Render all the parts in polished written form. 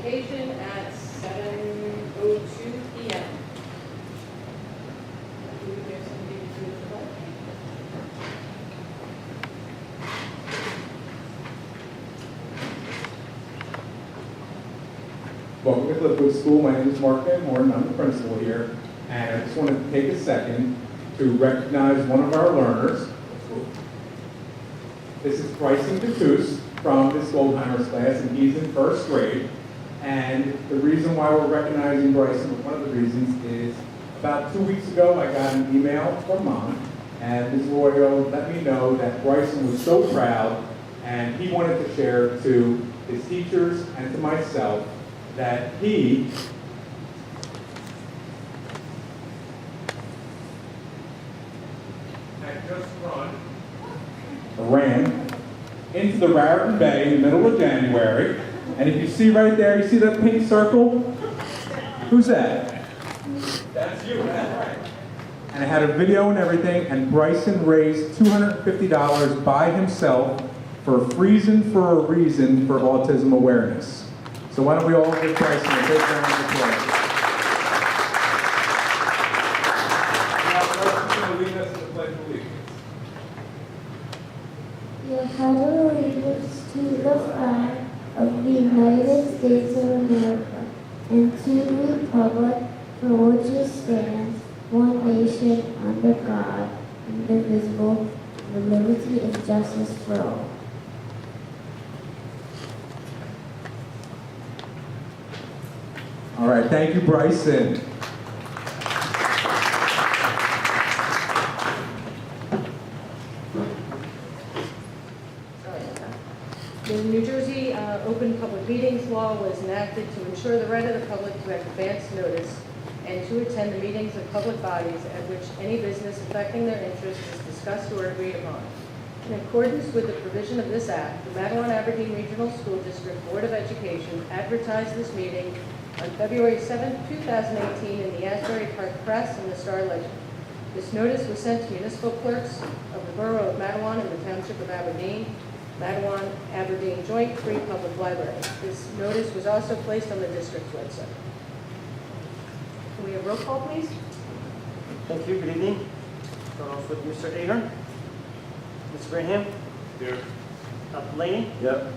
Education at 7:02 p.m. Do we have somebody to do the pledge? Welcome to Cliffwood School. My name is Mark Van Horn. I'm the principal here. And I just wanted to take a second to recognize one of our learners. This is Bryson Cattouse from this Goldheimer's class, and he's in first grade. And the reason why we're recognizing Bryson, one of the reasons, is about 2 weeks ago I got an email from Mom, and Ms. Royo let me know that Bryson was so proud, and he wanted to share to his teachers and to myself that he had just ran into the Raritan Bay in the middle of January. And if you see right there, you see that pink circle? Who's that? That's you, that's right. And it had a video and everything, and Bryson raised $250 by himself for Freezing for a Reason for autism awareness. So why don't we all give Bryson a big round of applause. Now, Bryson will lead us in the Pledge of Allegiance. You have allegiance to the flag of the United States of America and to the republic for which it stands, one nation, under God, indivisible, with liberty and justice for all. All right, thank you, Bryson. The New Jersey Open Public Meetings Law was enacted to ensure the right of the public to have advance notice and to attend the meetings of public bodies at which any business affecting their interests is discussed or agreed upon. In accordance with the provision of this act, the Matawan-Aberdeen Regional School District Board of Education advertised this meeting on February 7, 2018 in the Asbury Park Press and the Star Ledger. This notice was sent to municipal clerks of the Borough of Matawan and the Township of Aberdeen, Matawan Aberdeen Joint Free Public Library. This notice was also placed on the district's website. Can we have roll call, please? Thank you. Good evening. Start off with Mr. Ahern. Mr. Graham. Here. Dr. Laney. Yep.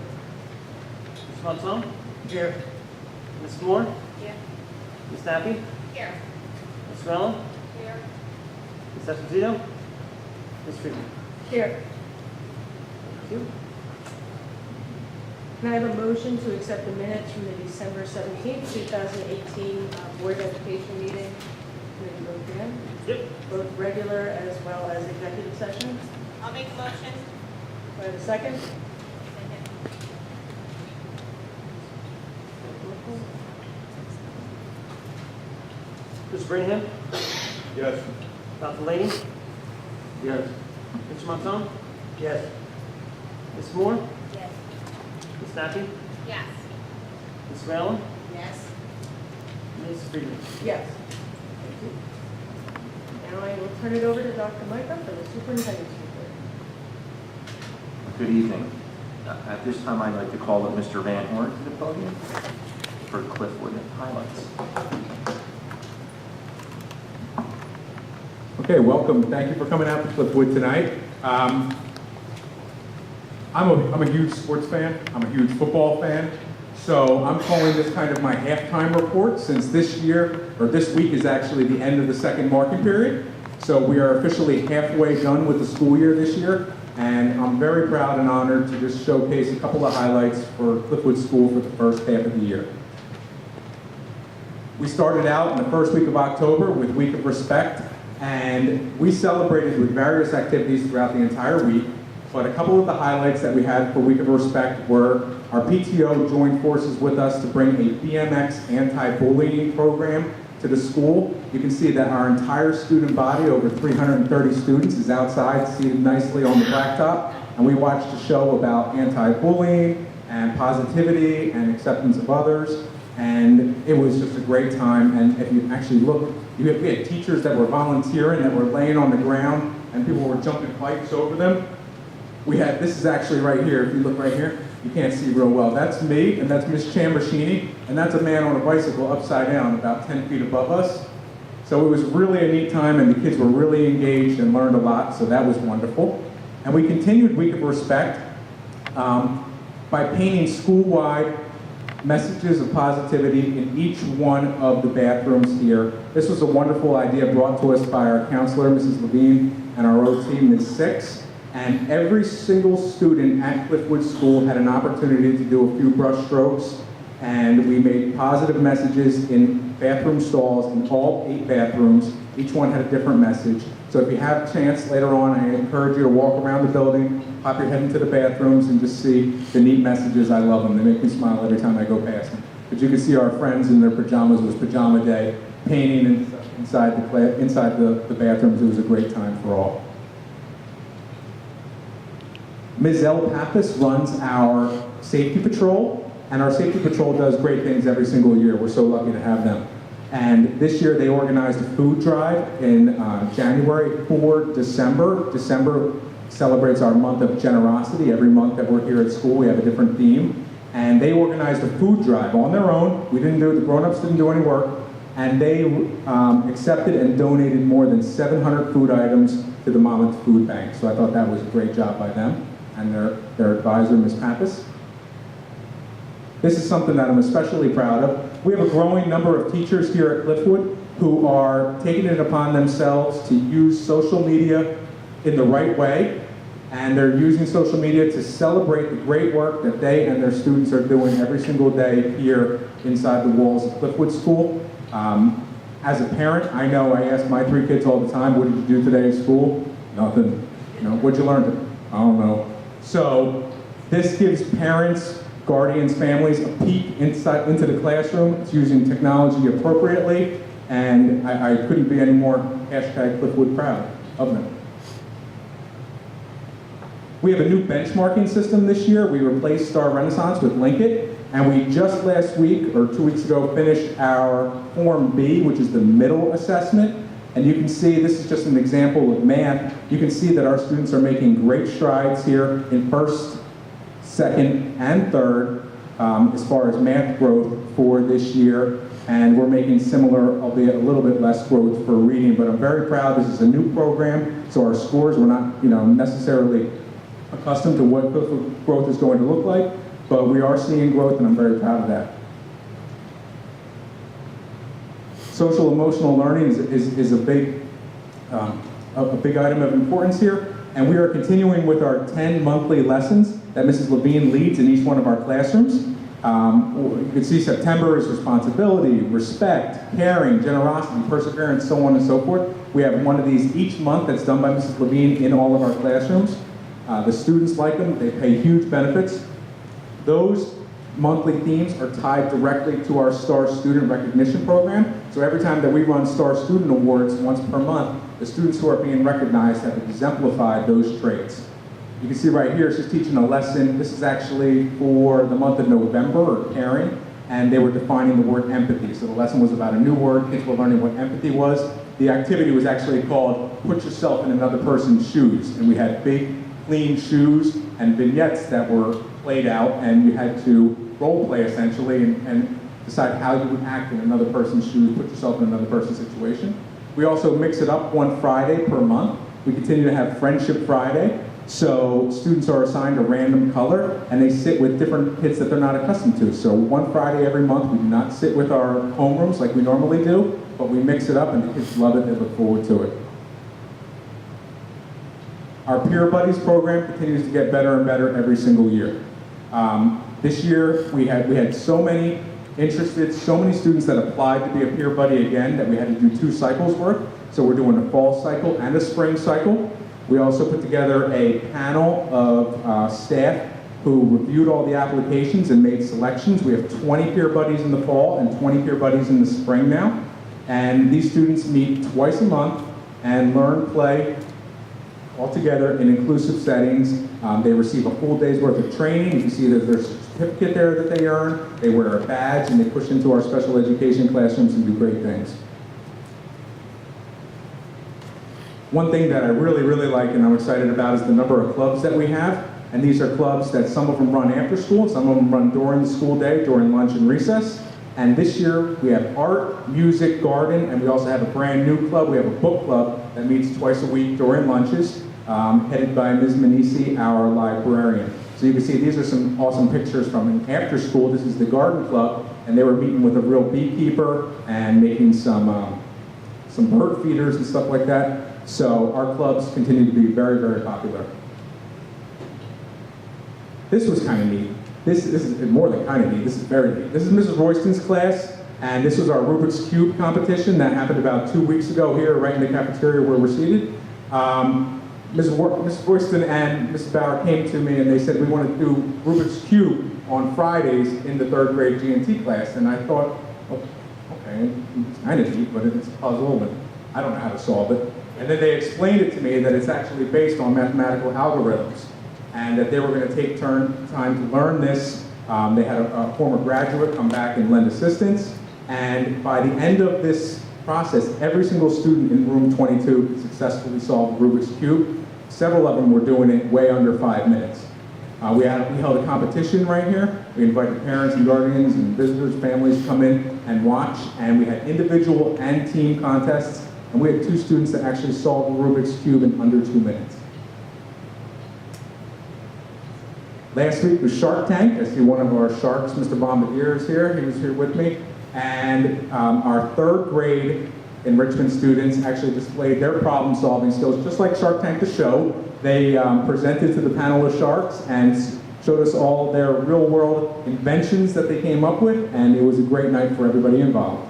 Ms. Monson. Here. Ms. Moore. Here. Ms. Snappy. Here. Ms. Rella. Here. Ms. Esposito. Ms. Freeman. Here. Thank you. Can I have a motion to accept the minutes from the December 17th, 2018 Board of Education meeting? Can we vote again? Yep. Both regular as well as executive session? I'll make a motion. Do I have a second? Mr. Graham. Yes. Dr. Laney. Yes. Mr. Monson. Yes. Ms. Moore. Yes. Ms. Snappy. Yes. Ms. Rella. Yes. Ms. Freeman. Yes. Thank you. Now I will turn it over to Dr. Micah for the superintendent's report. Good evening. At this time, I'd like to call up Mr. Van Horn to the podium for Cliffwood highlights. Okay, welcome. Thank you for coming out to Cliffwood tonight. I'm a huge sports fan. I'm a huge football fan. So I'm calling this kind of my halftime report, since this week is actually the end of the second marking period. So we are officially halfway done with the school year this year. And I'm very proud and honored to just showcase a couple of highlights for Cliffwood School for the first half of the year. We started out in the first week of October with Week of Respect, and we celebrated with various activities throughout the entire week. But a couple of the highlights that we had for Week of Respect were our PTO joined forces with us to bring a BMX anti-bullying program to the school. You can see that our entire student body, over 330 students, is outside seated nicely on the blacktop, and we watched a show about anti-bullying and positivity and acceptance of others, and it was just a great time. And if you actually look, we had teachers that were volunteering, that were laying on the ground, and people were jumping pipes over them. This is actually right here, if you look right here, you can't see real well. That's me, and that's Miss Chambershini, and that's a man on a bicycle upside down, about 10 feet above us. So it was really a neat time, and the kids were really engaged and learned a lot, so that was wonderful. And we continued Week of Respect by painting school-wide messages of positivity in each one of the bathrooms here. This was a wonderful idea brought to us by our counselor, Mrs. Levine, and our OT, Ms. Six. And every single student at Cliffwood School had an opportunity to do a few brush strokes, and we made positive messages in bathroom stalls in all 8 bathrooms. Each one had a different message. So if you have a chance later on, I encourage you to walk around the building, pop your head into the bathrooms, and just see the neat messages. I love them. They make me smile every time I go past them. But you can see our friends in their pajamas. It was pajama day, painting inside the bathrooms. It was a great time for all. Ms. El Pappas runs our safety patrol, and our safety patrol does great things every single year. We're so lucky to have them. And this year they organized a food drive in January for December. December celebrates our month of generosity. Every month that we're here at school, we have a different theme. And they organized a food drive on their own. We didn't do it, the grown-ups didn't do any work. And they accepted and donated more than 700 food items to the Monmouth Food Bank. So I thought that was a great job by them and their advisor, Ms. Pappas. This is something that I'm especially proud of. We have a growing number of teachers here at Cliffwood who are taking it upon themselves to use social media in the right way, and they're using social media to celebrate the great work that they and their students are doing every single day here inside the walls of Cliffwood School. As a parent, I know I ask my 3 kids all the time, what did you do today at school? Nothing. You know, what'd you learn? I don't know. So this gives parents, guardians, families a peek into the classroom. It's using technology appropriately, and I couldn't be any more #Cliffwood proud of them. We have a new benchmarking system this year. We replaced Star Renaissance with Linkit, and we just last week, or 2 weeks ago, finished our Form B, which is the middle assessment. And you can see, this is just an example of math. You can see that our students are making great strides here in first, second, and third as far as math growth for this year. And we're making similar, albeit a little bit less growth for reading. But I'm very proud. This is a new program, so our scores, we're not necessarily accustomed to what growth is going to look like, but we are seeing growth, and I'm very proud of that. Social emotional learning is a big item of importance here, and we are continuing with our 10 monthly lessons that Mrs. Levine leads in each one of our classrooms. You can see September is responsibility, respect, caring, generosity, perseverance, so on and so forth. We have one of these each month that's done by Mrs. Levine in all of our classrooms. The students like them, they pay huge benefits. Those monthly themes are tied directly to our Star Student Recognition Program. So every time that we run Star Student Awards once per month, the students who are being recognized have exemplified those traits. You can see right here, she's teaching a lesson. This is actually for the month of November, or caring, and they were defining the word empathy. So the lesson was about a new word. Kids were learning what empathy was. The activity was actually called Put Yourself in Another Person's Shoes, and we had big, clean shoes and vignettes that were played out, and you had to role play essentially and decide how you would act in another person's shoes, put yourself in another person's situation. We also mix it up one Friday per month. We continue to have Friendship Friday, so students are assigned a random color and they sit with different kids that they're not accustomed to. So one Friday every month, we do not sit with our homerooms like we normally do, but we mix it up and the kids love it, they look forward to it. Our Peer Buddies program continues to get better and better every single year. This year, we had so many interested, so many students that applied to be a peer buddy again that we had to do 2 cycles worth. So we're doing a fall cycle and a spring cycle. We also put together a panel of staff who reviewed all the applications and made selections. We have 20 peer buddies in the fall and 20 peer buddies in the spring now. And these students meet twice a month and learn, play, all together in inclusive settings. They receive a full day's worth of training. You can see that there's a certificate there that they earn. They wear a badge and they push into our special education classrooms and do great things. One thing that I really, really like and I'm excited about is the number of clubs that we have. And these are clubs that some of them run after school, and some of them run during the school day, during lunch and recess. And this year, we have art, music, garden, and we also have a brand new club. We have a book club that meets twice a week during lunches, headed by Ms. Manisi, our librarian. So you can see these are some awesome pictures from after school. This is the garden club, and they were meeting with a real beekeeper and making some bird feeders and stuff like that. So our clubs continue to be very, very popular. This was kind of neat. This is more than kind of neat. This is very neat. This is Mrs. Royston's class, and this was our Rubik's Cube competition that happened about 2 weeks ago here, right in the cafeteria where we're seated. Mrs. Royston and Mrs. Bauer came to me and they said we want to do Rubik's Cube on Fridays in the 3rd grade G&T class, and I thought, oh, okay, it's kind of neat, but it's a puzzle, and I don't know how to solve it. And then they explained it to me that it's actually based on mathematical algorithms, and that they were going to take time to learn this. They had a former graduate come back and lend assistance, and by the end of this process, every single student in room 22 successfully solved Rubik's Cube. Several of them were doing it way under 5 minutes. We held a competition right here. We invited parents and guardians and visitors, families to come in and watch, and we had individual and team contests, and we had 2 students that actually solved the Rubik's Cube in under 2 minutes. Last week was Shark Tank. I see one of our sharks, Mr. Bombardier, is here. He was here with me. And our 3rd grade enrichment students actually displayed their problem-solving skills, just like Shark Tank the show. They presented to the panel of sharks and showed us all their real-world inventions that they came up with, and it was a great night for everybody involved.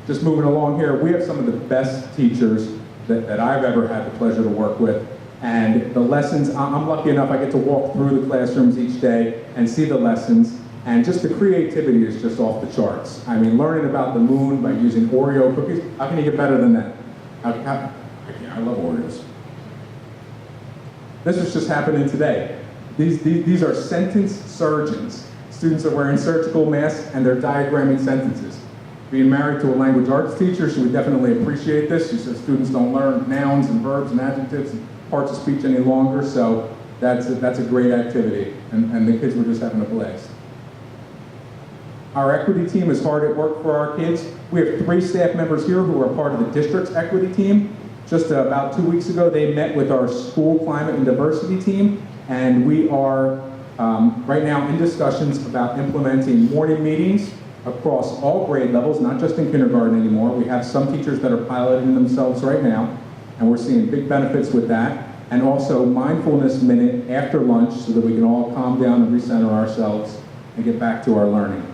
Just moving along here, we have some of the best teachers that I've ever had the pleasure to work with. And the lessons, I'm lucky enough I get to walk through the classrooms each day and see the lessons, and just the creativity is just off the charts. I mean, learning about the moon by using Oreo cookies, how can you get better than that? I love Oreos. This is just happening today. These are sentence surgeons. Students are wearing surgical masks and they're diagramming sentences. Being married to a language arts teacher, she would definitely appreciate this. She says students don't learn nouns and verbs and adjectives and parts of speech any longer, so that's a great activity, and the kids were just having a blast. Our equity team is hard at work for our kids. We have 3 staff members here who are part of the district's equity team. Just about 2 weeks ago, they met with our school climate and diversity team, and we are right now in discussions about implementing morning meetings across all grade levels, not just in kindergarten anymore. We have some teachers that are piloting themselves right now, and we're seeing big benefits with that. And also mindfulness minute after lunch so that we can all calm down and recenter ourselves and get back to our learning.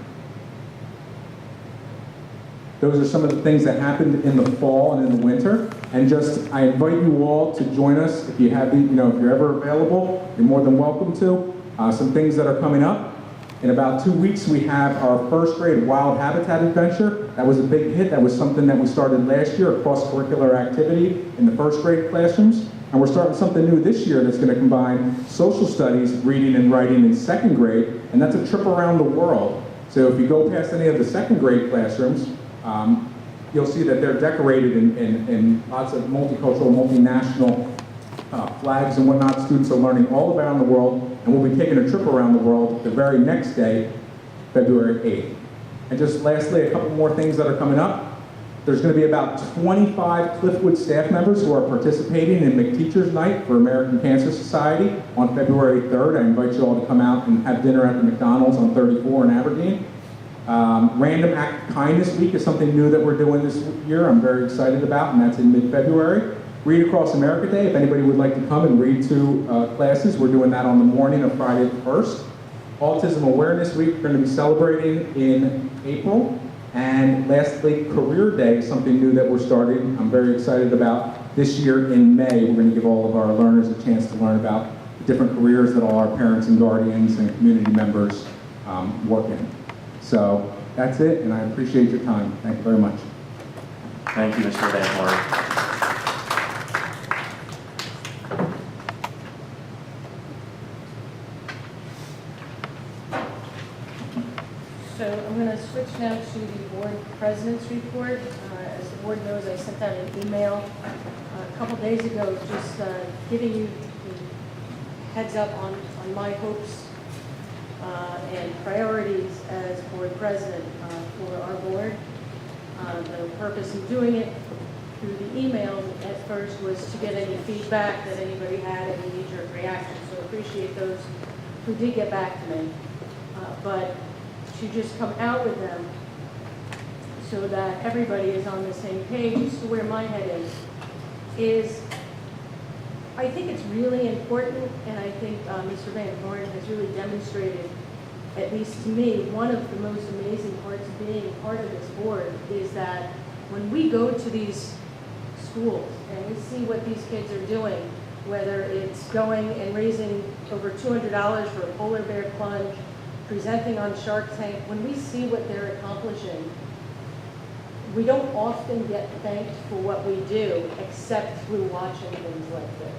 Those are some of the things that happened in the fall and in the winter. And I invite you all to join us if you have if you're ever available, you're more than welcome to. Some things that are coming up. In about 2 weeks, we have our 1st grade wild habitat adventure. That was a big hit. That was something that we started last year, a cross-curricular activity in the 1st grade classrooms. And we're starting something new this year that's going to combine social studies, reading and writing in 2nd grade, and that's a trip around the world. So if you go past any of the 2nd grade classrooms, you'll see that they're decorated in lots of multicultural, multinational flags and whatnot. Students are learning all around the world, and we'll be taking a trip around the world the very next day, February 8th. And just lastly, a couple more things that are coming up. There's going to be about 25 Cliffwood staff members who are participating in McTeacher's Night for American Cancer Society on February 3rd. I invite you all to come out and have dinner at the McDonald's on 34 in Aberdeen. Random Act of Kindness Week is something new that we're doing this year I'm very excited about, and that's in mid-February. Read Across America Day, if anybody would like to come and read 2 classes, we're doing that on the morning of Friday the 1st. Autism Awareness Week, we're going to be celebrating in April. And lastly, Career Day, something new that we're starting, I'm very excited about. This year in May, we're going to give all of our learners a chance to learn about the different careers that all our parents and guardians and community members work in. So that's it, and I appreciate your time. Thank you very much. Thank you, Mr. Van Horn. So I'm going to switch now to the board president's report. As the board knows, I sent out an email a couple days ago just giving you the heads up on my hopes and priorities as board president for our board. The purpose of doing it through the email at first was to get any feedback that anybody had, any knee-jerk reactions. So I appreciate those who did get back to me. But to just come out with them so that everybody is on the same page as to where my head is I think it's really important, and I think Mr. Van Horn has really demonstrated, at least to me, one of the most amazing parts of being part of this board is that when we go to these schools and we see what these kids are doing, whether it's going and raising over $200 for a polar bear plunge, presenting on Shark Tank, when we see what they're accomplishing, we don't often get thanked for what we do except through watching things like this.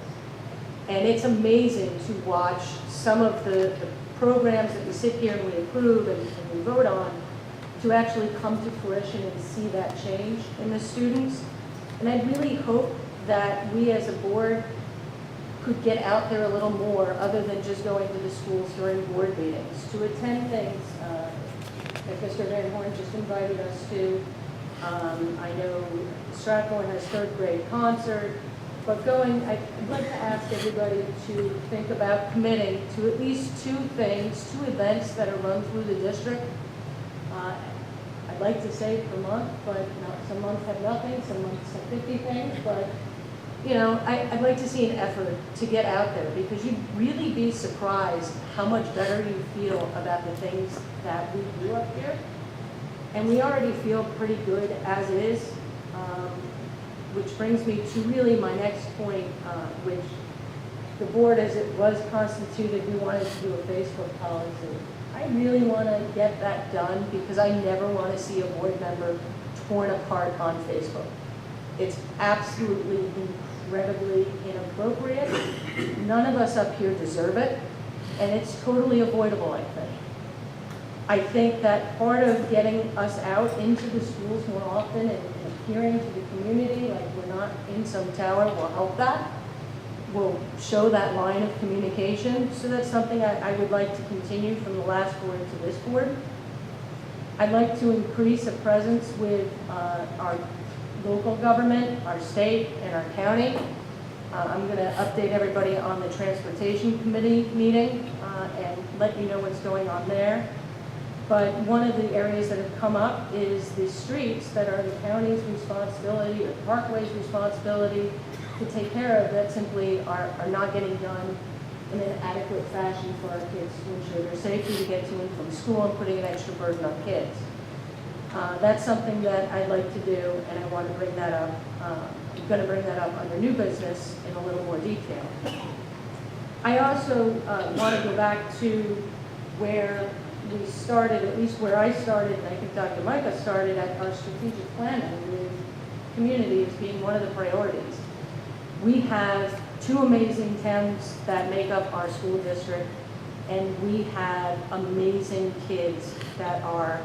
And it's amazing to watch some of the programs that we sit here and we approve and we vote on to actually come to fruition and see that change in the students. And I really hope that we as a board could get out there a little more other than just going to the schools during board meetings, to attend things that Mr. Van Horn just invited us to. I know Stratmore has third grade concert, but I'd like to ask everybody to think about committing to at least two events that are run through the district. I'd like to say per month, but some months have nothing, some months have 50 things, but you know, I'd like to see an effort to get out there because you'd really be surprised how much better you feel about the things that we do up here. And we already feel pretty good as is, which brings me to really my next point, which the board, as it was constituted, we wanted to do a Facebook policy. I really want to get that done because I never want to see a board member torn apart on Facebook. It's absolutely incredibly inappropriate. None of us up here deserve it, and it's totally avoidable, I think. I think that part of getting us out into the schools more often and appearing to the community like we're not in some tower will help that, will show that line of communication. So that's something I would like to continue from the last board to this board. I'd like to increase a presence with our local government, our state, and our county. I'm going to update everybody on the Transportation Committee meeting and let you know what's going on there. But one of the areas that have come up is the streets that are the county's responsibility or the parkway's responsibility to take care of that simply are not getting done in an adequate fashion for our kids to ensure their safety to get to and from school and putting an extra burden on kids. That's something that I'd like to do, and I want to bring that up. I'm going to bring that up under new business in a little more detail. I also want to go back to where we started, at least where I started, and I think Dr. Micah started at our strategic planning with community as being one of the priorities. We have two amazing towns that make up our school district, and we have amazing kids that are,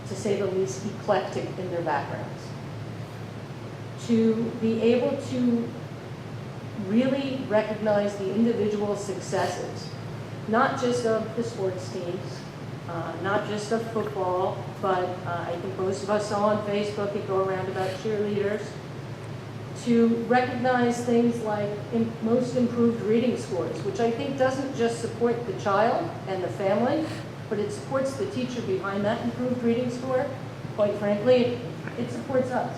to say the least, eclectic in their backgrounds. To be able to really recognize the individual successes, not just of the sports teams, not just of football, but I think most of us saw on Facebook it go around about cheerleaders, to recognize things like most improved reading scores, which I think doesn't just support the child and the family, but it supports the teacher behind that improved reading score. Quite frankly, it supports us.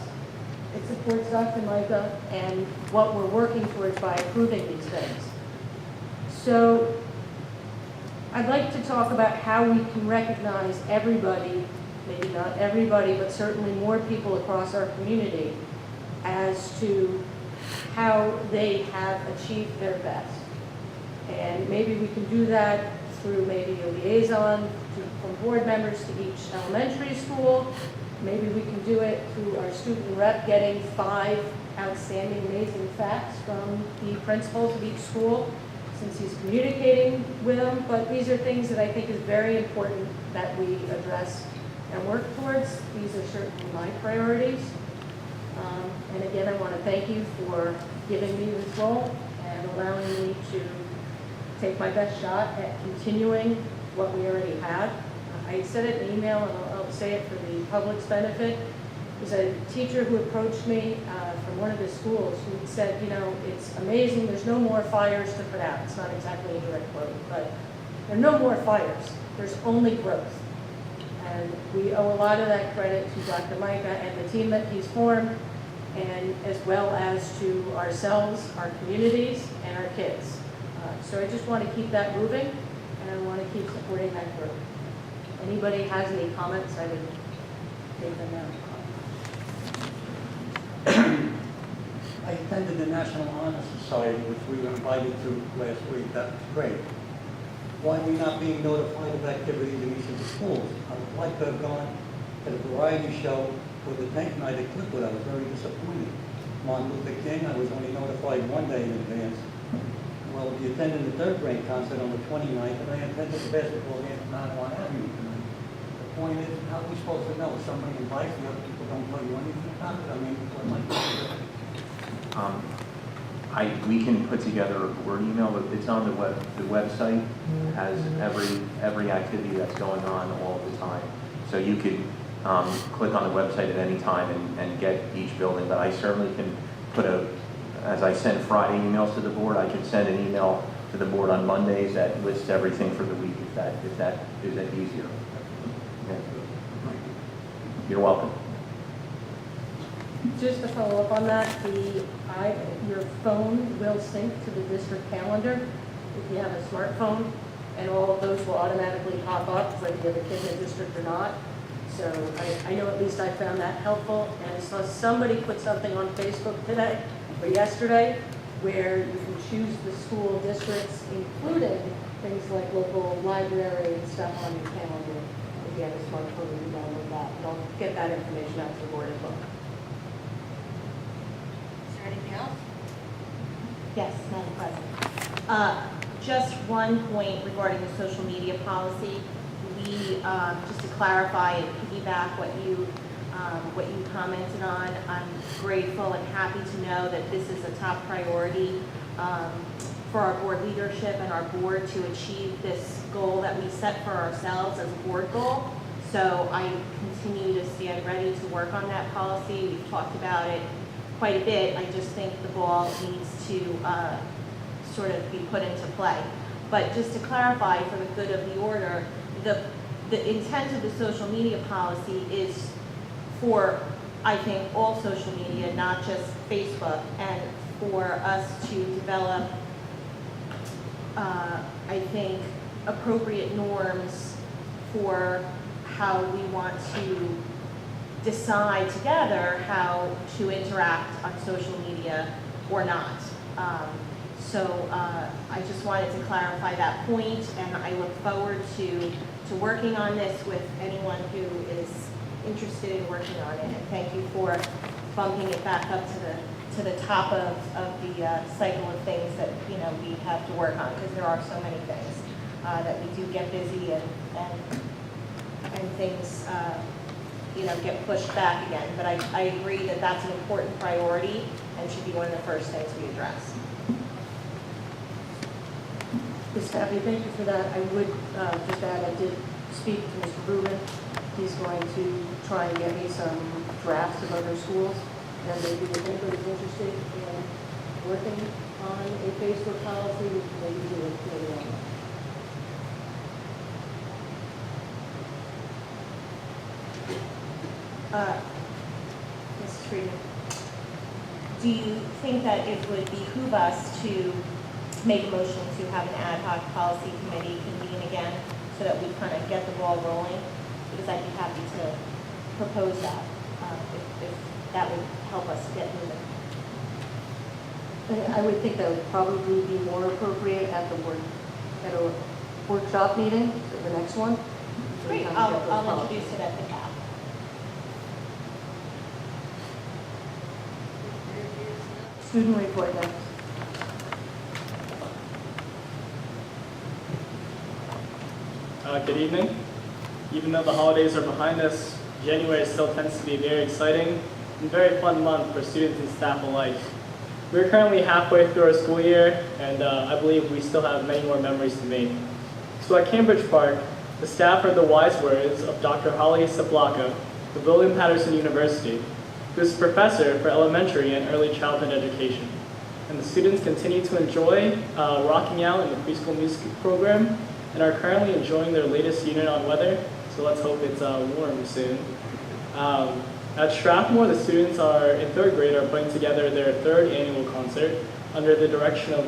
It supports Dr. Micah and what we're working towards by approving these things. So I'd like to talk about how we can recognize everybody, maybe not everybody, but certainly more people across our community as to how they have achieved their best. And maybe we can do that through maybe a liaison from board members to each elementary school. Maybe we can do it through our student rep getting 5 outstanding, amazing facts from the principals of each school, since he's communicating with them. But these are things that I think is very important that we address and work towards. These are certainly my priorities. And again, I want to thank you for giving me this role and allowing me to take my best shot at continuing what we already have. I said it in email, and I'll say it for the public's benefit. There's a teacher who approached me from one of the schools who said, you know, it's amazing, there's no more fires to put out. It's not exactly a direct quote, but there are no more fires. There's only growth. And we owe a lot of that credit to Dr. Micah and the team that he's formed, and as well as to ourselves, our communities, and our kids. So I just want to keep that moving, and I want to keep supporting that group. Anybody has any comments, I would take them now. I attended the National Honor Society, which we were invited to last week. That was great. Why are we not being notified of activities in each of the schools? I would like to have gone to the variety show for the tank night at Clipwood. I was very disappointed. Martin Luther King, I was only notified one day in advance. Well, we attended the third grade concert on the 29th, and I attended the basketball game at Mount Avenue tonight. The point is, how are we supposed to know? Somebody invites the other people don't tell you anything about it. I mean, what am I supposed to do? We can put together a board email, but it's on the website has every activity that's going on all the time. So you could click on the website at any time and get each building, but I certainly can put as I send Friday emails to the board, I can send an email to the board on Mondays that lists everything for the week if that is easier. Okay. You're welcome. Just to follow up on that, your phone will sync to the district calendar if you have a smartphone, and all of those will automatically pop up whether you have a kid in the district or not. So I know at least I found that helpful, and I saw somebody put something on Facebook today or yesterday where you can choose the school districts, including things like local library and stuff on your calendar. If you have a smartphone, you can download that, and I'll get that information out to the board as well. Is there anything else? Yes, Madam President. Just one point regarding the social media policy. We, just to clarify and piggyback what you commented on, I'm grateful and happy to know that this is a top priority for our board leadership and our board to achieve this goal that we set for ourselves as a board goal. So I continue to stand ready to work on that policy. We've talked about it quite a bit. I just think the ball needs to sort of be put into play. But just to clarify for the good of the order, the intent of the social media policy is for, I think, all social media, not just Facebook, and for us to develop, I think, appropriate norms for how we want to decide together how to interact on social media or not. So I just wanted to clarify that point, and I look forward to working on this with anyone who is interested in working on it. And thank you for bumping it back up to the top of the cycle of things that we have to work on, because there are so many things that we do get busy and things get pushed back again. But I agree that that's an important priority and should be one of the first things we address. Ms. Taffy, thank you for that. I would just add, I did speak to Mr. Rubik. He's going to try and get me some drafts of other schools, and maybe if anybody's interested in working on a Facebook policy, we can maybe do it later on. Mrs. Friedman, do you think that it would behoove us to make a motion to have an ad hoc policy committee convene again so that we kind of get the ball rolling? Because I'd be happy to propose that if that would help us get moving. I would think that would probably be more appropriate at a workshop meeting, so the next one. Great, I'll introduce it at the CAP. Student report next. Good evening. Even though the holidays are behind us, January still tends to be a very exciting and very fun month for students and staff alike. We're currently halfway through our school year, and I believe we still have many more memories to make. So at Cambridge Park, the staff heard the wise words of Dr. Holly Sablaka of William Patterson University, who is a professor for elementary and early childhood education. And the students continue to enjoy rocking out in the preschool music program and are currently enjoying their latest unit on weather, so let's hope it's warm soon. At Strathmore, the students in third grade are putting together their third annual concert under the direction of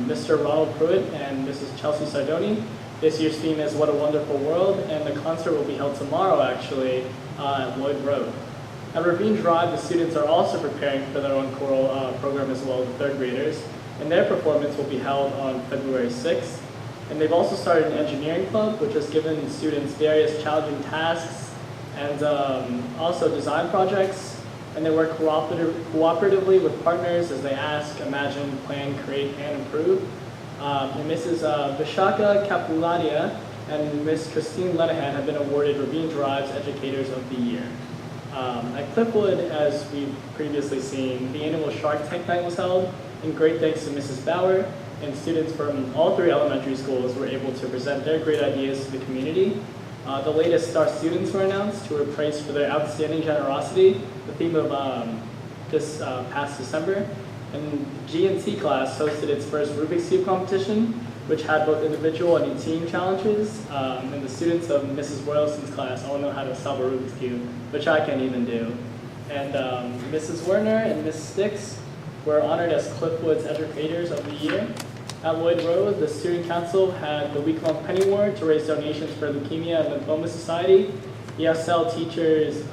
Mr. Ronald Pruitt and Mrs. Chelsea Sardoni. This year's theme is What a Wonderful World, and the concert will be held tomorrow, actually, at Lloyd Road. At Ravine Drive, the students are also preparing for their own choral program as well, the third graders, and their performance will be held on February 6th. And they've also started an engineering club, which has given students various challenging tasks and also design projects, and they work cooperatively with partners as they ask, imagine, plan, create, and improve. And Mrs. Vishaka Kapuladia and Ms. Christine Lenahan have been awarded Ravine Drive's Educators of the Year. At Cliffwood, as we've previously seen, the annual Shark Tank Night was held, and great thanks to Mrs. Bauer, and students from all 3 elementary schools were able to present their great ideas to the community. The latest star students were announced, who were praised for their outstanding generosity, the theme of this past December. And G&T class hosted its first Rubik's Cube competition, which had both individual and team challenges. And the students of Mrs. Royalston's class all know how to solve a Rubik's Cube, which I can't even do. And Mrs. Werner and Ms. Sticks were honored as Cliffwood's Educators of the Year. At Lloyd Road, the Student Council had the week-long Penny Award to raise donations for Leukemia and Lymphoma Society. ESL teachers,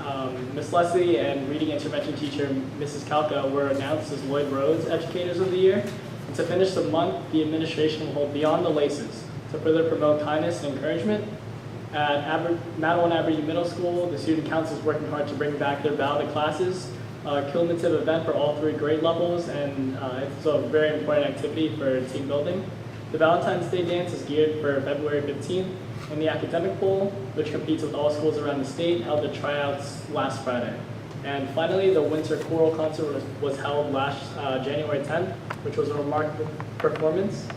Ms. Leslie, and reading intervention teacher, Mrs. Kalka, were announced as Lloyd Road's Educators of the Year. And to finish the month, the administration will hold Beyond the Laces to further promote kindness and encouragement. At Madeline Abbey Middle School, the Student Council is working hard to bring back their ballot classes, a cumulative event for all 3 grade levels, and it's a very important activity for team building. The Valentine's Day dance is geared for February 15th, and the Academic Bowl, which competes with all schools around the state, held the tryouts last Friday. And finally, the Winter Choral Concert was held last January 10th, which was a remarkable performance.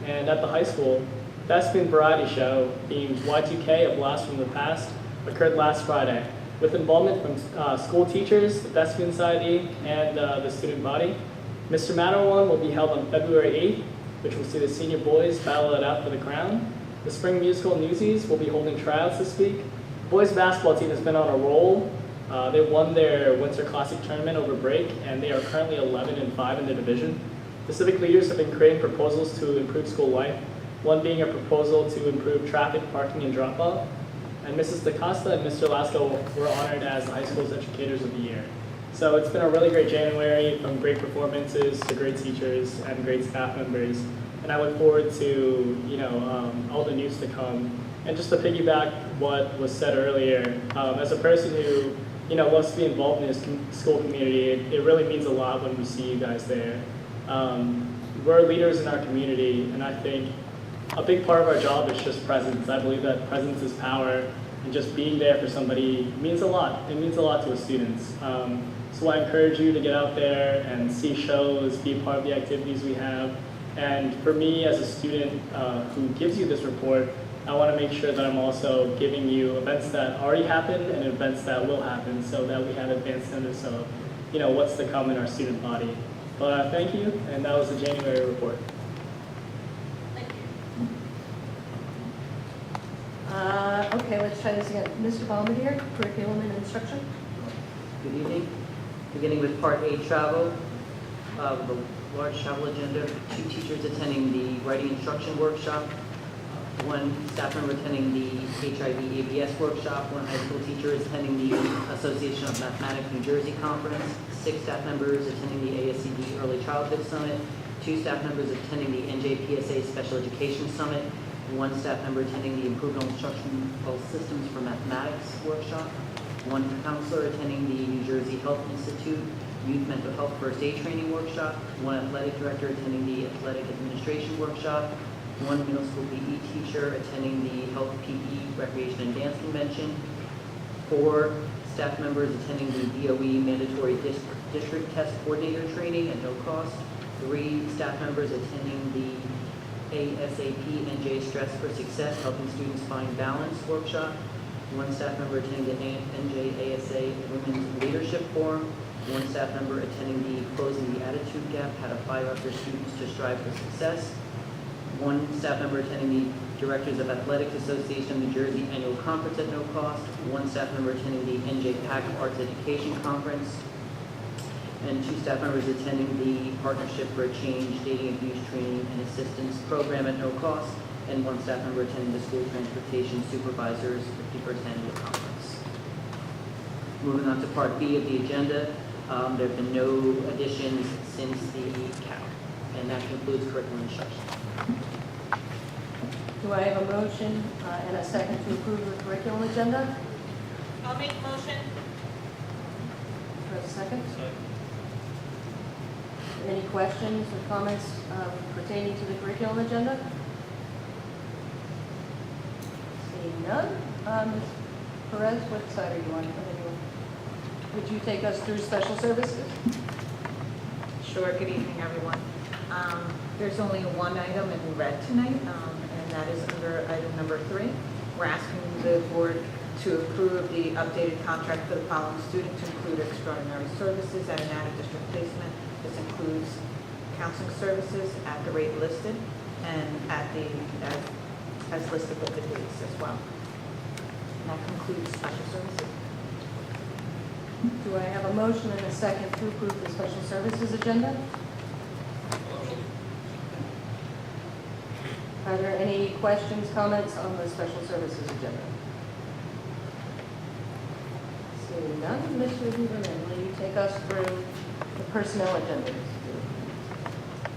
And at the high school, Thespian Variety Show, themed Y2K, A Blast from the Past, occurred last Friday, with involvement from school teachers, the Thespian Society, and the student body. Mr. Matterhorn will be held on February 8th, which will see the senior boys battle it out for the crown. The Spring Musical Newsies will be holding tryouts this week. The boys basketball team has been on a roll. They won their Winter Classic tournament over break, and they are currently 11-5 in their division. The civic leaders have been creating proposals to improve school life, one being a proposal to improve traffic, parking, and drop-off. And Mrs. DaCosta and Mr. Lasco were honored as the high school's Educators of the Year. So it's been a really great January, from great performances to great teachers and great staff members. And I look forward to, all the news to come. And just to piggyback what was said earlier, as a person who, loves to be involved in this school community, it really means a lot when we see you guys there. We're leaders in our community, and I think a big part of our job is just presence. I believe that presence is power, and just being there for somebody means a lot. It means a lot to us students. So I encourage you to get out there and see shows, be a part of the activities we have. And for me as a student who gives you this report, I want to make sure that I'm also giving you events that already happened and events that will happen, so that we have advanced notice of, what's to come in our student body. But thank you, and that was the January report. Okay, let's try this again. Mr. Bombardier, Curriculum and Instruction. Good evening. Beginning with Part A, travel. The large travel agenda, 2 teachers attending the writing instruction workshop, 1 staff member attending the HIV/ABS workshop, 1 high school teacher is attending the Association of Mathematics New Jersey conference, 6 staff members attending the ASCD Early Childhood Summit, 2 staff members attending the NJPSA Special Education Summit, 1 staff member attending the Improved Instructional Systems for Mathematics workshop, 1 counselor attending the New Jersey Health Institute Youth Mental Health First Aid Training Workshop, 1 athletic director attending the Athletic Administration Workshop, 1 middle school PE teacher attending the Health PE Recreation and Dance Convention, 4 staff members attending the BOE mandatory district test coordinator training at no cost. 3 staff members attending the ASAP NJ Stress for Success, helping students find balance workshop. 1 staff member attending the NJ ASA Women's Leadership Forum. 1 staff member attending the Closing the Attitude Gap, how to fire up their students to strive for success. 1 staff member attending the Directors of Athletics Association New Jersey Annual Conference at no cost. 1 staff member attending the NJ PAC Arts Education Conference. And 2 staff members attending the Partnership for a Change Dating Abuse Training and Assistance Program at no cost. And 1 staff member attending the School Transportation Supervisors 51st Annual Conference. Moving on to Part B of the agenda, there have been no additions since the CAP, and that concludes curriculum instruction. Do I have a motion and a second to approve the curriculum agenda? I'll make a motion. Do I have a second? Any questions or comments pertaining to the curriculum agenda? Seeing none. Ms. Perez, what side are you on? Would you take us through special services? Sure, good evening, everyone. There's only one item in red tonight, and that is under item number 3. We're asking the board to approve the updated contract for the following student to include extraordinary services at an out-of-district placement. This includes counseling services at the rate listed and at the, as listed with the dates as well. And that concludes special services. Do I have a motion and a second to approve the special services agenda? Are there any questions, comments on the special services agenda? Seeing none, Mr. Huberman, will you take us through the personnel agenda?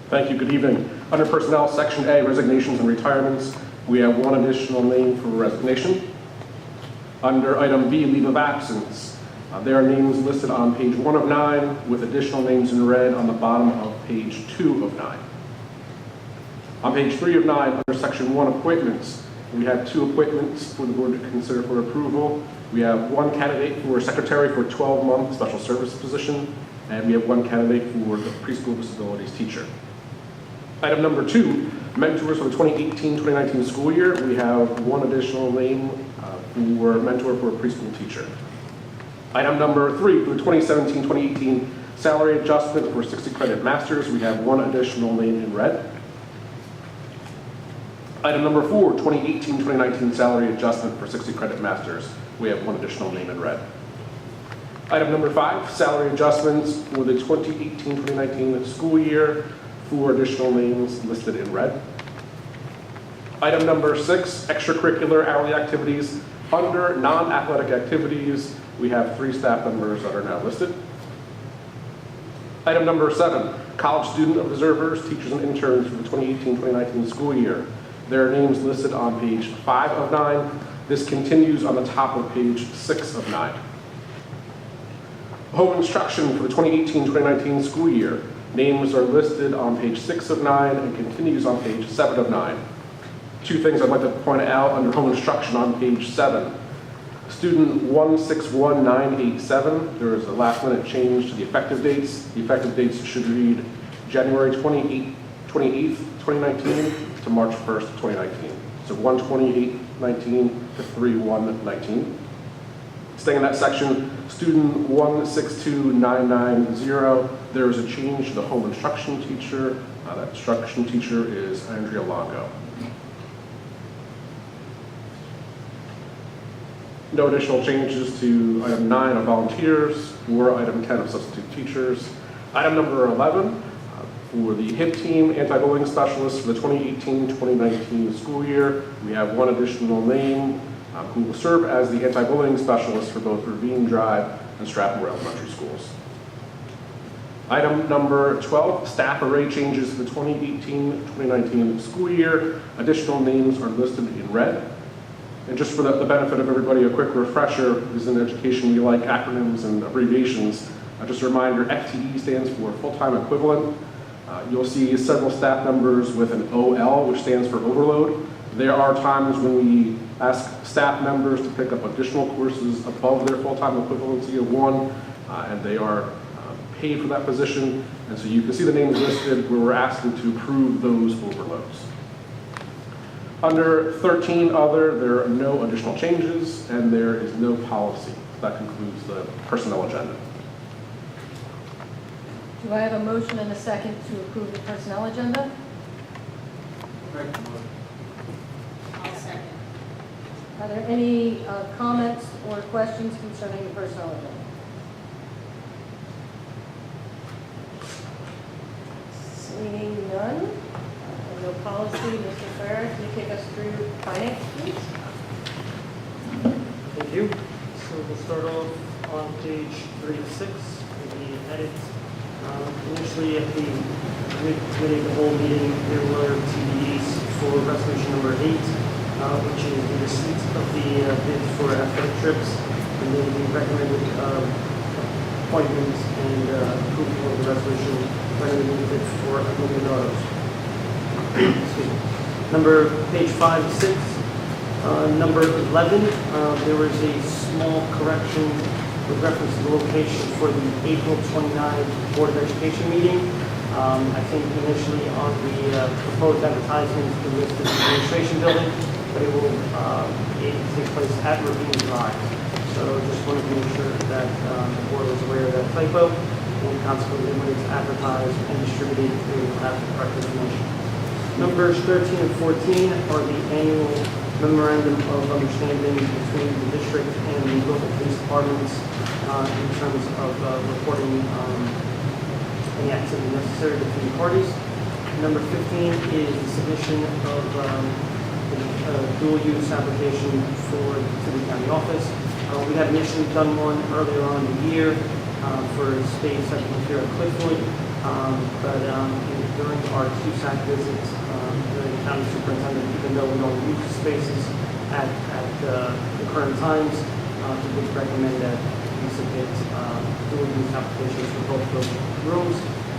Thank you. Good evening. Under Personnel, Section A, Resignations and Retirements, we have 1 additional name for resignation. Under Item B, Leave of Absence, there are names listed on page 1 of 9, with additional names in red on the bottom of page 2 of 9. On page 3 of 9, under Section 1, Appointments, we have 2 appointments for the board to consider for approval. We have 1 candidate for secretary for a 12-month special service position, and we have 1 candidate for the preschool disabilities teacher. Item number 2, mentors for the 2018-2019 school year. We have 1 additional name for mentor for a preschool teacher. Item number 3, for the 2017-2018 salary adjustment for 60 credit masters, we have 1 additional name in red. Item number 4, 2018-2019 salary adjustment for 60 credit masters, we have 1 additional name in red. Item number 5, salary adjustments for the 2018-2019 school year, 4 additional names listed in red. Item number 6, extracurricular hourly activities. Under non-athletic activities, we have 3 staff members that are now listed. Item number 7, college student observers, teachers and interns for the 2018-2019 school year. There are names listed on page 5 of 9. This continues on the top of page 6 of 9. Home instruction for the 2018-2019 school year. Names are listed on page 6 of 9 and continues on page 7 of 9. 2 things I'd like to point out under home instruction on page 7. Student 161987, there is a last minute change to the effective dates. The effective dates should read January 28th, 2019 to March 1st, 2019. So 1/28/19 to 3/1/19. Staying in that section, student 162990, there is a change to the home instruction teacher. That instruction teacher is Andrea Longo. No additional changes to item 9 of volunteers or item 10 of substitute teachers. Item number 11, for the HIP team anti-bullying specialist for the 2018-2019 school year, we have 1 additional name who will serve as the anti-bullying specialist for both Ravine Drive and Strathmore Elementary Schools. Item number 12, staff array changes for the 2018-2019 school year. Additional names are listed in red. And just for the benefit of everybody, a quick refresher, because in education we like acronyms and abbreviations. Just a reminder, FTE stands for full-time equivalent. You'll see several staff members with an OL, which stands for overload. There are times when we ask staff members to pick up additional courses above their full-time equivalency of 1, and they are paid for that position. And so you can see the names listed where we're asking to approve those overloads. Under 13 other, there are no additional changes and there is no policy. That concludes the personnel agenda. Do I have a motion and a second to approve the personnel agenda? I'll second. Are there any comments or questions concerning the personnel agenda? Seeing none, and no policy, Mr. Farrar, can you take us through finance, please? Thank you. So we'll start off on page 3 of 6 with the edits. Initially at the committee of the whole meeting, there were TBDs for resolution number 8, which is the receipt of the bids for athletic trips, and then we recommended appointment and approval of the resolution recommending the bid for $1 million. Excuse me. Page 5 of 6. Number 11, there was a small correction with reference to the location for the April 29 Board of Education meeting. I think initially on the proposed advertisement, it listed the administration building, but it will take place at Rubik Drive. So just wanted to make sure that the board was aware of that typo, and consequently when it's advertised and distributed, we will have the correct information. Numbers 13 and 14 are the annual memorandum of understanding between the district and the local police departments in terms of reporting any activity necessary between the parties. Number 15 is the submission of the dual use application to the county office. We had initially done one earlier on in the year for space at here at Cliffwood, but during our QSAC visits, the county superintendent, even though we don't use the spaces at the current times, would recommend that we submit dual use applications for both those rooms,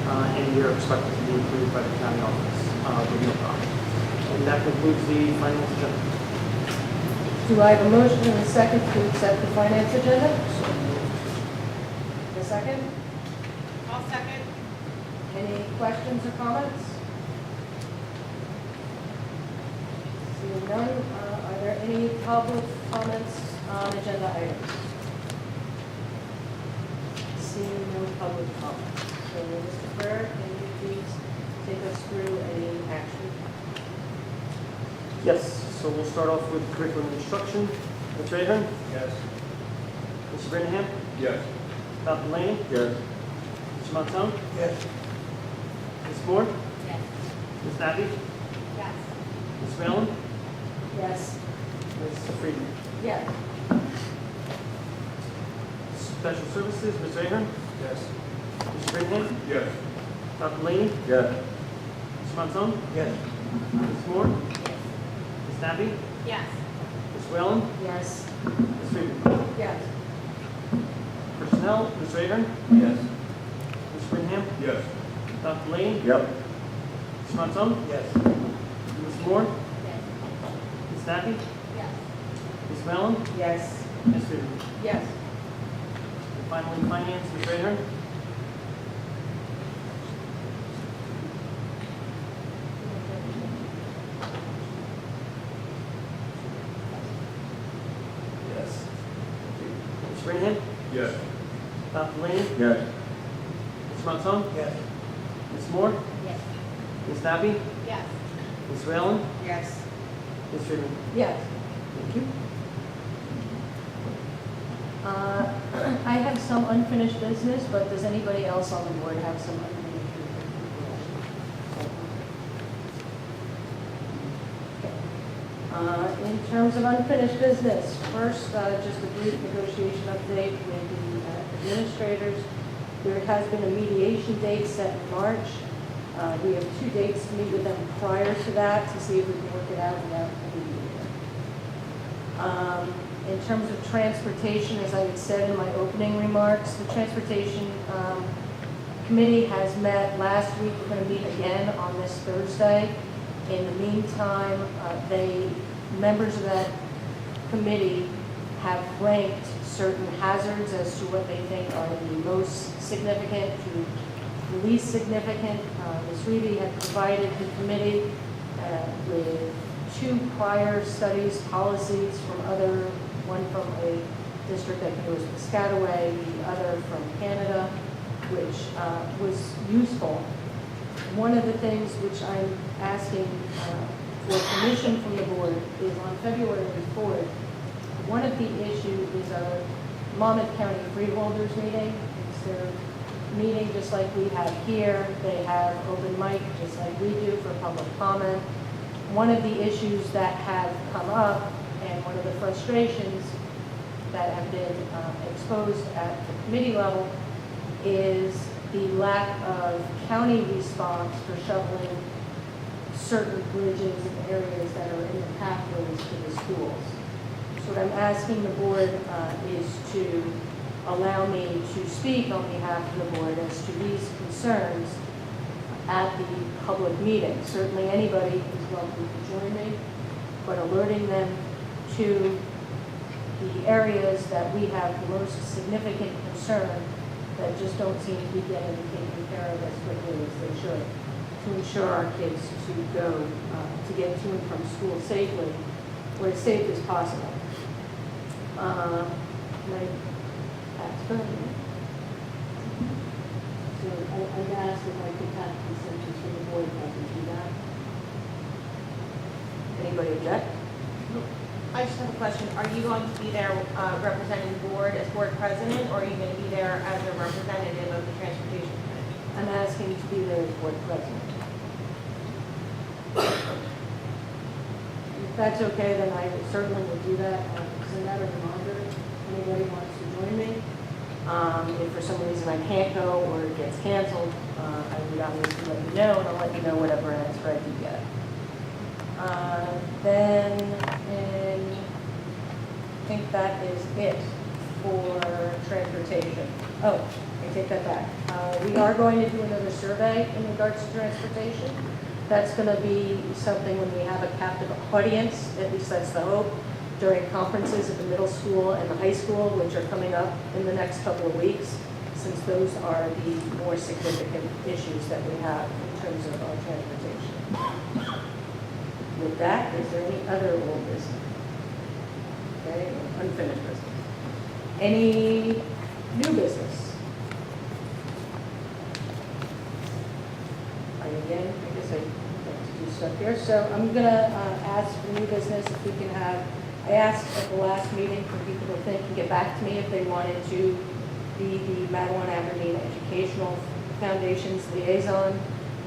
and we are expected to be approved by the county office with no problem. And that concludes the finance agenda. Do I have a motion and a second to accept the finance agenda? A second? I'll second. Any questions or comments? Seeing none, are there any public comments on agenda items? Seeing no public comments. So, Mr. Farrar, can you please take us through any action? Yes, so we'll start off with curriculum instruction. Mr. Ahern? Yes. Mr. Brenham? Yes. Dr. Laney? Yes. Mr. Montone? Yes. Ms. Moore? Yes. Ms. Nabby? Yes. Ms. Whalen? Yes. Ms. Friedman? Yes. Special services, Mr. Ahern? Yes. Mr. Brenham? Yes. Dr. Laney? Yes. Mr. Montone? Yes. Ms. Moore? Yes. Ms. Nabby? Yes. Ms. Whalen? Yes. Ms. Friedman? Yes. Personnel, Mr. Ahern? Yes. Ms. Brenham? Yes. Dr. Laney? Yep. Ms. Montone? Yes. Ms. Moore? Yes. Ms. Nabby? Yes. Ms. Whalen? Yes. Ms. Friedman? Yes. And finally, finance, Mr. Ahern? Yes. Ms. Brenham? Yes. Dr. Laney? Yes. Ms. Montone? Yes. Ms. Moore? Yes. Ms. Nabby? Yes. Ms. Whalen? Yes. Ms. Friedman? Yes. Thank you. I have some unfinished business, but does anybody else on the board have some unfinished business? In terms of unfinished business, first, just a brief negotiation update with the administrators. There has been a mediation date set in March. We have 2 dates to meet with them prior to that to see if we can work it out without a mediator. In terms of transportation, as I had said in my opening remarks, the transportation committee has met last week. We're going to meet again on this Thursday. In the meantime, members of that committee have ranked certain hazards as to what they think are the most significant to the least significant. Ms. Reedy had provided the committee with 2 prior studies, policies from one from a district, I think it was Piscataway, the other from Canada, which was useful. One of the things which I'm asking for permission from the board is on February 4th, one of the issues is a Monmouth County Freeholders meeting. It's their meeting just like we have here. They have open mic just like we do for public comment. One of the issues that have come up and one of the frustrations that have been exposed at the committee level is the lack of county response for shoveling certain bridges and areas that are in the pathways to the schools. So what I'm asking the board is to allow me to speak on behalf of the board as to these concerns at the public meeting. Certainly anybody is welcome to join me, but alerting them to the areas that we have the most significant concern that just don't seem to be getting taken care of as quickly as they should, to ensure our kids to go, to get to and from school safely, or as safe as possible. That's good. So I've asked if I could have consensus from the board if I can do that. Anybody object? I just have a question. Are you going to be there representing the board as board president, or are you going to be there as a representative of the transportation committee? I'm asking to be there as board president. If that's okay, then I certainly will do that. Send out a reminder if anybody wants to join me. If for some reason I can't go or it gets canceled, I would obviously let you know, and I'll let you know whatever answer I do get. I think that is it for transportation. Oh, I take that back. We are going to do another survey in regards to transportation. That's going to be something when we have a captive audience, at least that's the hope, during conferences at the middle school and the high school, which are coming up in the next couple of weeks, since those are the more significant issues that we have in terms of our transportation. With that, is there any other old business? Okay, unfinished business. Any new business? Again, I guess I have to do stuff here. So I'm going to ask for new business if we can have, I asked at the last meeting for people to think and get back to me if they wanted to be the Madeline Aberdeen Educational Foundation's liaison.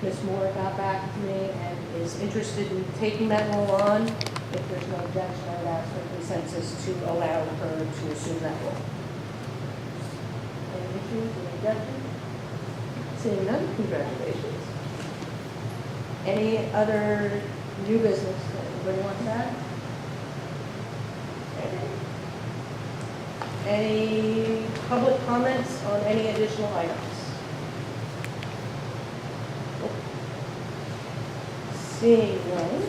Ms. Moore got back to me and is interested in taking that role on. If there's no objection, I would ask for consensus to allow her to assume that role. Any issues, any objections? Seeing none, congratulations. Any other new business that anybody wants to add? Okay. Any public comments on any additional items? Seeing none,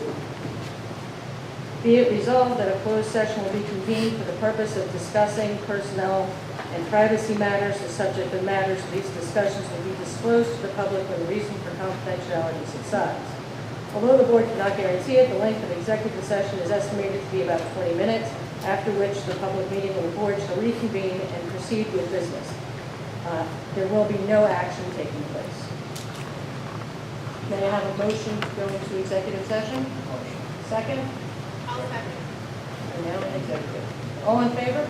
be it resolved that a closed session will be convened for the purpose of discussing personnel and privacy matters. The subject of matters of these discussions will be disclosed to the public when the reason for confidentiality subsides. Although the board cannot guarantee it, the length of executive session is estimated to be about 20 minutes, after which the public meeting of the board shall reconvene and proceed with business. There will be no action taking place. May I have a motion to go into executive session? Second? I'll second. And now in executive. All in favor?